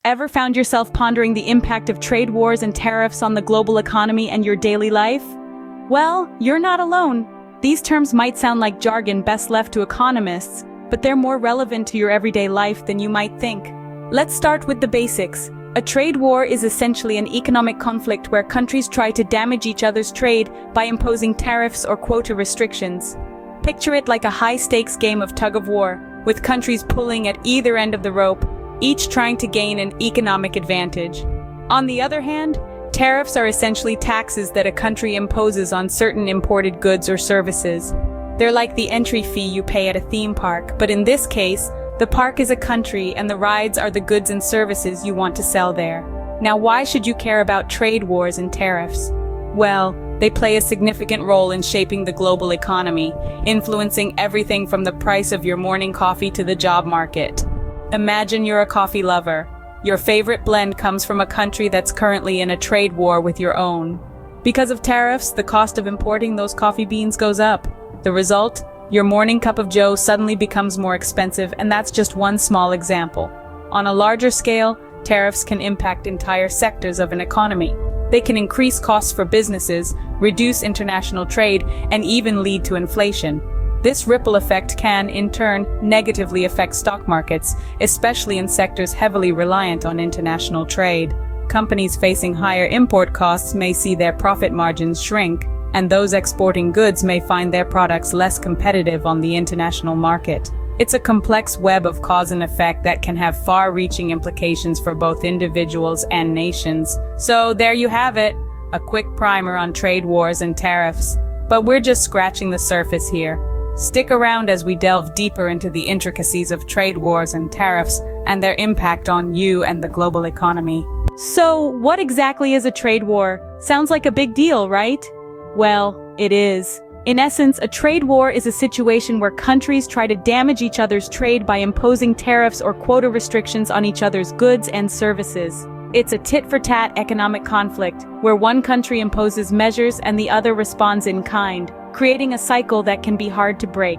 Ever found yourself pondering the impact of trade wars and tariffs on the global economy and your daily life? Well, you're not alone. These terms might sound like jargon best left to economists, but they're more relevant to your everyday life than you might think. Let's start with the basics. A trade war is essentially an economic conflict where countries try to damage each other's trade by imposing tariffs or quota restrictions. Picture it like a high-stakes game of tug-of-war, with countries pulling at either end of the rope, each trying to gain an economic advantage. On the other hand, tariffs are essentially taxes that a country imposes on certain imported goods or services. They're like the entry fee you pay at a theme park, but in this case, the park is a country and the rides are the goods and services you want to sell there. Now, why should you care about trade wars and tariffs? Well, they play a significant role in shaping the global economy, influencing everything from the price of your morning coffee to the job market. Imagine you're a coffee lover. Your favorite blend comes from a country that's currently in a trade war with your own. Because of tariffs, the cost of importing those coffee beans goes up. The result? Your morning cup of joe suddenly becomes more expensive, and that's just one small example. On a larger scale, tariffs can impact entire sectors of an economy. They can increase costs for businesses, reduce international trade, and even lead to inflation. This ripple effect can, in turn, negatively affect stock markets, especially in sectors heavily reliant on international trade. Companies facing higher import costs may see their profit margins shrink, and those exporting goods may find their products less competitive on the international market. It's a complex web of cause and effect that can have far-reaching implications for both individuals and nations. So there you have it, a quick primer on trade wars and tariffs. But we're just scratching the surface here. Stick around as we delve deeper into the intricacies of trade wars and tariffs and their impact on you and the global economy. So, what exactly is a trade war? Sounds like a big deal, right? Well, it is. In essence, a trade war is a situation where countries try to damage each other's trade by imposing tariffs or quota restrictions on each other's goods and services. It's a tit-for-tat economic conflict, where one country imposes measures and the other responds in kind, creating a cycle that can be hard to break.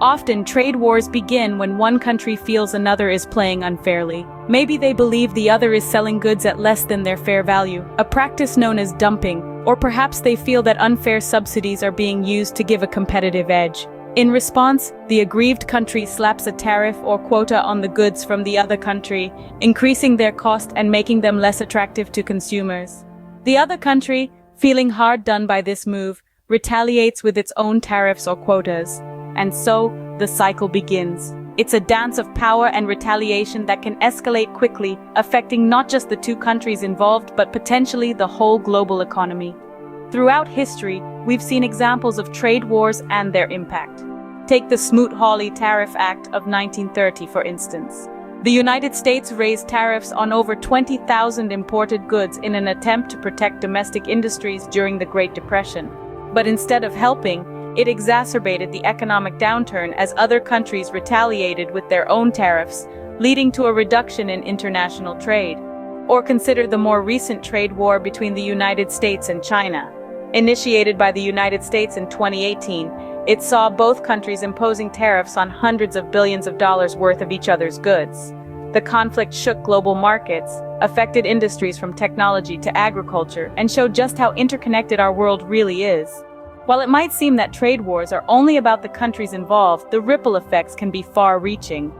Often, trade wars begin when one country feels another is playing unfairly. Maybe they believe the other is selling goods at less than their fair value, a practice known as dumping, or perhaps they feel that unfair subsidies are being used to give a competitive edge. In response, the aggrieved country slaps a tariff or quota on the goods from the other country, increasing their cost and making them less attractive to consumers. The other country, feeling hard done by this move, retaliates with its own tariffs or quotas. And so, the cycle begins. It's a dance of power and retaliation that can escalate quickly, affecting not just the two countries involved, but potentially the whole global economy. Throughout history, we've seen examples of trade wars and their impact. Take the Smoot-Hawley Tariff Act of 1930, for instance. The United States raised tariffs on over 20,000 imported goods in an attempt to protect domestic industries during the Great Depression. But instead of helping, it exacerbated the economic downturn as other countries retaliated with their own tariffs, leading to a reduction in international trade. Or consider the more recent trade war between the United States and China. Initiated by the United States in 2018, it saw both countries imposing tariffs on hundreds of billions of dollars worth of each other's goods. The conflict shook global markets, affected industries from technology to agriculture, and showed just how interconnected our world really is. While it might seem that trade wars are only about the countries involved, the ripple effects can be far-reaching.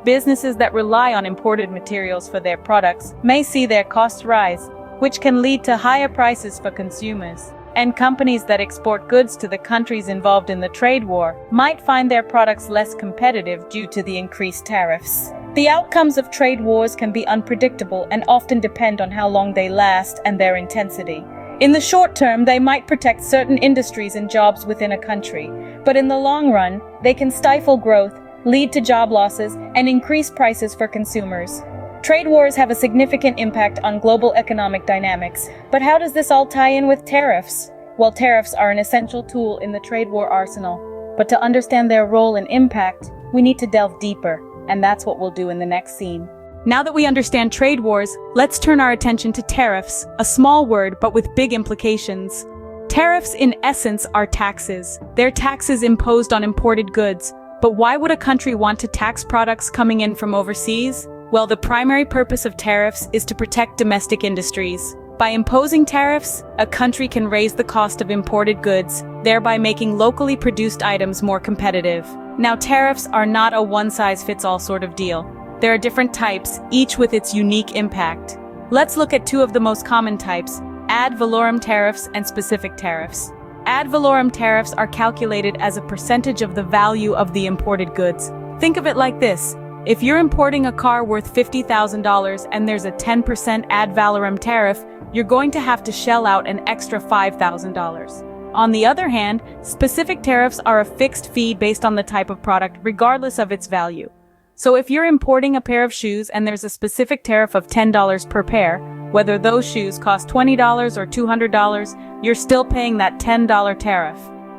Businesses that rely on imported materials for their products may see their costs rise, which can lead to higher prices for consumers. And companies that export goods to the countries involved in the trade war might find their products less competitive due to the increased tariffs. The outcomes of trade wars can be unpredictable and often depend on how long they last and their intensity. In the short term, they might protect certain industries and jobs within a country, but in the long run, they can stifle growth, lead to job losses, and increase prices for consumers. Trade wars have a significant impact on global economic dynamics, but how does this all tie in with tariffs? Well, tariffs are an essential tool in the trade war arsenal, but to understand their role and impact, we need to delve deeper, and that's what we'll do in the next scene. Now that we understand trade wars, let's turn our attention to tariffs, a small word but with big implications. Tariffs, in essence, are taxes. They're taxes imposed on imported goods. But why would a country want to tax products coming in from overseas? Well, the primary purpose of tariffs is to protect domestic industries. By imposing tariffs, a country can raise the cost of imported goods, thereby making locally produced items more competitive. Now, tariffs are not a one-size-fits-all sort of deal. There are different types, each with its unique impact. Let's look at two of the most common types: ad valorem tariffs and specific tariffs. Ad valorem tariffs are calculated as a percentage of the value of the imported goods. Think of it like this. If you're importing a car worth $50,000 and there's a 10% ad valorem tariff, you're going to have to shell out an extra $5,000. On the other hand, specific tariffs are a fixed fee based on the type of product, regardless of its value. So if you're importing a pair of shoes and there's a specific tariff of $10 per pair, whether those shoes cost $20 or $200, you're still paying that $10 tariff.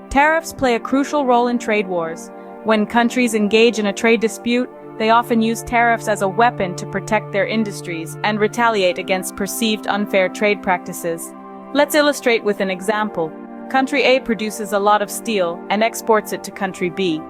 Tariffs play a crucial role in trade wars. When countries engage in a trade dispute, they often use tariffs as a weapon to protect their industries and retaliate against perceived unfair trade practices. Let's illustrate with an example. Country A produces a lot of steel and exports it to country B.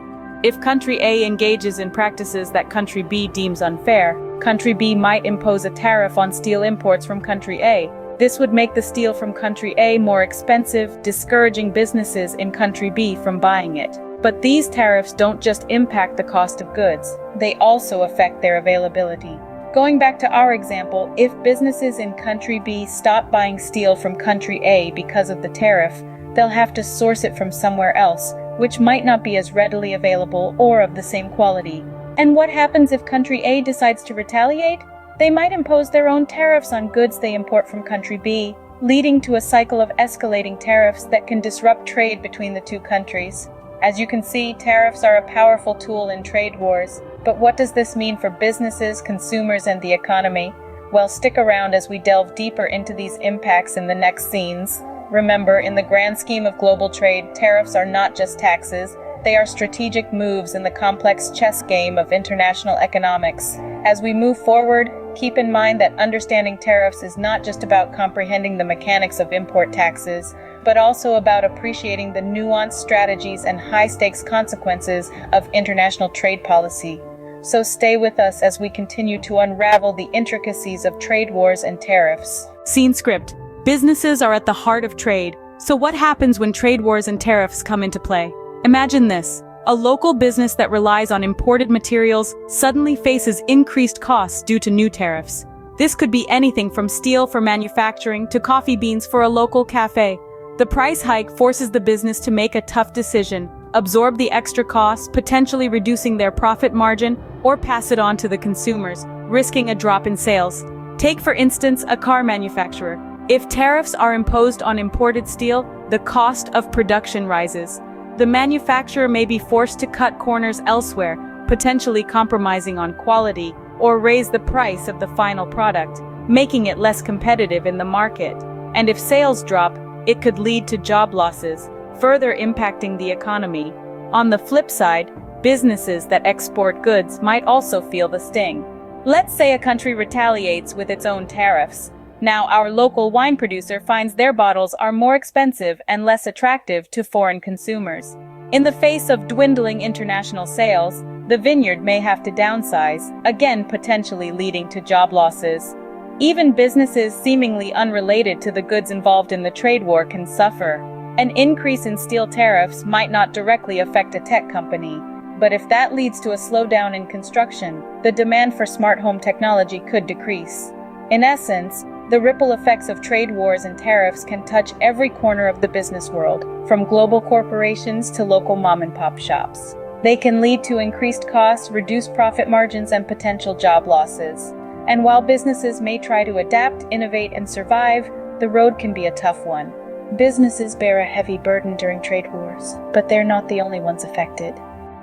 If country A engages in practices that country B deems unfair, country B might impose a tariff on steel imports from country A. This would make the steel from country A more expensive, discouraging businesses in country B from buying it. But these tariffs don't just impact the cost of goods, they also affect their availability. Going back to our example, if businesses in country B stop buying steel from country A because of the tariff, they'll have to source it from somewhere else, which might not be as readily available or of the same quality. And what happens if country A decides to retaliate? They might impose their own tariffs on goods they import from country B, leading to a cycle of escalating tariffs that can disrupt trade between the two countries. As you can see, tariffs are a powerful tool in trade wars. But what does this mean for businesses, consumers, and the economy? Well, stick around as we delve deeper into these impacts in the next scenes. Remember, in the grand scheme of global trade, tariffs are not just taxes. They are strategic moves in the complex chess game of international economics. As we move forward, keep in mind that understanding tariffs is not just about comprehending the mechanics of import taxes, but also about appreciating the nuanced strategies and high-stakes consequences of international trade policy. So stay with us as we continue to unravel the intricacies of trade wars and tariffs. Scene script. Businesses are at the heart of trade. So what happens when trade wars and tariffs come into play? Imagine this. A local business that relies on imported materials suddenly faces increased costs due to new tariffs. This could be anything from steel for manufacturing to coffee beans for a local cafe. The price hike forces the business to make a tough decision: absorb the extra costs, potentially reducing their profit margin, or pass it on to the consumers, risking a drop in sales. Take, for instance, a car manufacturer. If tariffs are imposed on imported steel, the cost of production rises. The manufacturer may be forced to cut corners elsewhere, potentially compromising on quality, or raise the price of the final product, making it less competitive in the market. And if sales drop, it could lead to job losses, further impacting the economy. On the flip side, businesses that export goods might also feel the sting. Let's say a country retaliates with its own tariffs. Now, our local wine producer finds their bottles are more expensive and less attractive to foreign consumers. In the face of dwindling international sales, the vineyard may have to downsize, again potentially leading to job losses. Even businesses seemingly unrelated to the goods involved in the trade war can suffer. An increase in steel tariffs might not directly affect a tech company, but if that leads to a slowdown in construction, the demand for smart home technology could decrease. In essence, the ripple effects of trade wars and tariffs can touch every corner of the business world, from global corporations to local mom-and-pop shops. They can lead to increased costs, reduced profit margins, and potential job losses. And while businesses may try to adapt, innovate, and survive, the road can be a tough one. Businesses bear a heavy burden during trade wars, but they're not the only ones affected.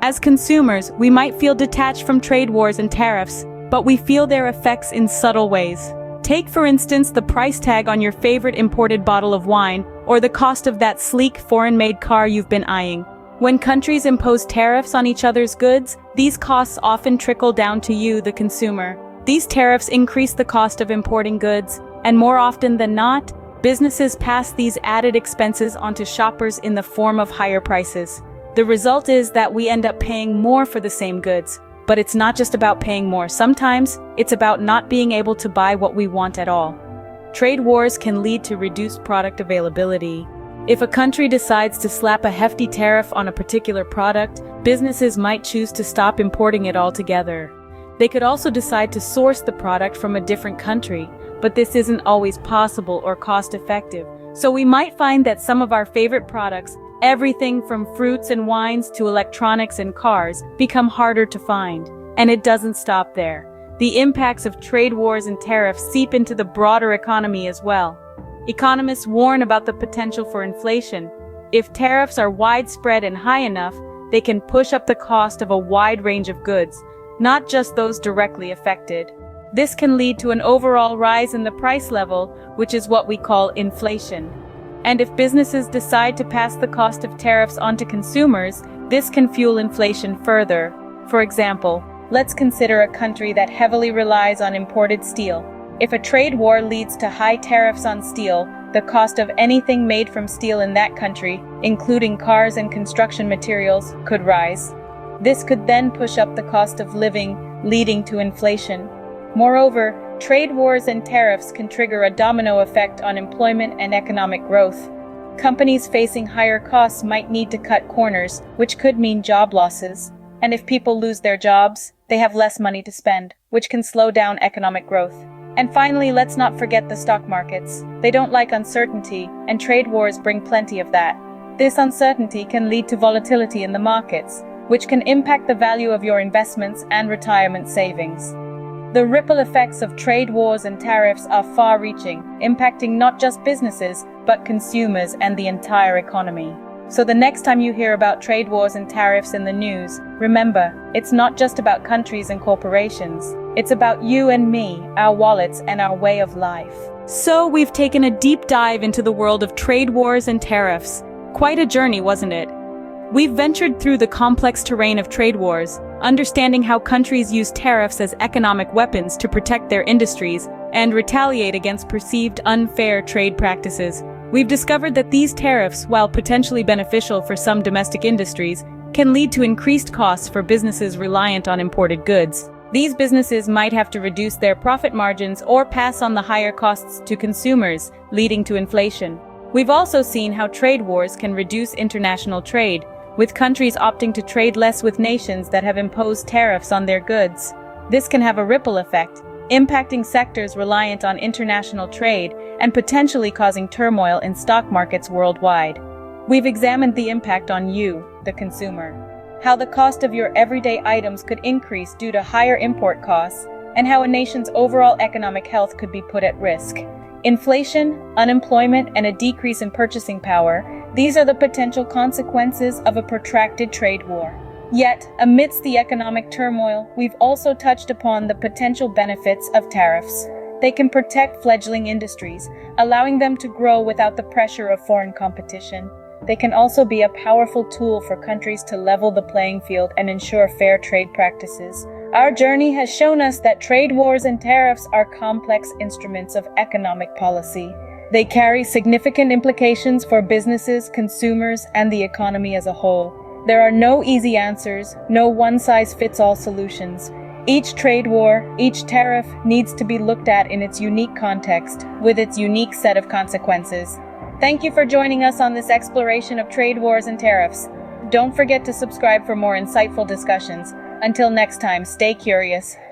As consumers, we might feel detached from trade wars and tariffs, but we feel their effects in subtle ways. Take, for instance, the price tag on your favorite imported bottle of wine, or the cost of that sleek, foreign-made car you've been eyeing. When countries impose tariffs on each other's goods, these costs often trickle down to you, the consumer. These tariffs increase the cost of importing goods, and more often than not, businesses pass these added expenses onto shoppers in the form of higher prices. The result is that we end up paying more for the same goods, But it's not just about paying more. Sometimes, it's about not being able to buy what we want at all. Trade wars can lead to reduced product availability. If a country decides to slap a hefty tariff on a particular product, businesses might choose to stop importing it altogether. They could also decide to source the product from a different country, but this isn't always possible or cost-effective. So we might find that some of our favorite products, everything from fruits and wines to electronics and cars, become harder to find. And it doesn't stop there. The impacts of trade wars and tariffs seep into the broader economy as well. Economists warn about the potential for inflation. If tariffs are widespread and high enough, they can push up the cost of a wide range of goods, not just those directly affected. This can lead to an overall rise in the price level, which is what we call inflation. And if businesses decide to pass the cost of tariffs onto consumers, this can fuel inflation further. For example, let's consider a country that heavily relies on imported steel. If a trade war leads to high tariffs on steel, the cost of anything made from steel in that country, including cars and construction materials, could rise. This could then push up the cost of living, leading to inflation. Moreover, trade wars and tariffs can trigger a domino effect on employment and economic growth. Companies facing higher costs might need to cut corners, which could mean job losses. And if people lose their jobs, they have less money to spend, which can slow down economic growth. And finally, let's not forget the stock markets. They don't like uncertainty, and trade wars bring plenty of that. This uncertainty can lead to volatility in the markets, which can impact the value of your investments and retirement savings. The ripple effects of trade wars and tariffs are far-reaching, impacting not just businesses, but consumers and the entire economy. So the next time you hear about trade wars and tariffs in the news, remember, it's not just about countries and corporations. It's about you and me, our wallets, and our way of life. So we've taken a deep dive into the world of trade wars and tariffs. Quite a journey, wasn't it? We've ventured through the complex terrain of trade wars, understanding how countries use tariffs as economic weapons to protect their industries and retaliate against perceived unfair trade practices. We've discovered that these tariffs, while potentially beneficial for some domestic industries, can lead to increased costs for businesses reliant on imported goods. These businesses might have to reduce their profit margins or pass on the higher costs to consumers, leading to inflation. We've also seen how trade wars can reduce international trade, with countries opting to trade less with nations that have imposed tariffs on their goods. This can have a ripple effect, impacting sectors reliant on international trade and potentially causing turmoil in stock markets worldwide. We've examined the impact on you, the consumer, how the cost of your everyday items could increase due to higher import costs, and how a nation's overall economic health could be put at risk. Inflation, unemployment, and a decrease in purchasing power, these are the potential consequences of a protracted trade war. Yet, amidst the economic turmoil, we've also touched upon the potential benefits of tariffs. They can protect fledgling industries, allowing them to grow without the pressure of foreign competition. They can also be a powerful tool for countries to level the playing field and ensure fair trade practices. Our journey has shown us that trade wars and tariffs are complex instruments of economic policy. They carry significant implications for businesses, consumers, and the economy as a whole. There are no easy answers, no one-size-fits-all solutions. Each trade war, each tariff needs to be looked at in its unique context, with its unique set of consequences. Thank you for joining us on this exploration of trade wars and tariffs. Don't forget to subscribe for more insightful discussions. Until next time, stay curious.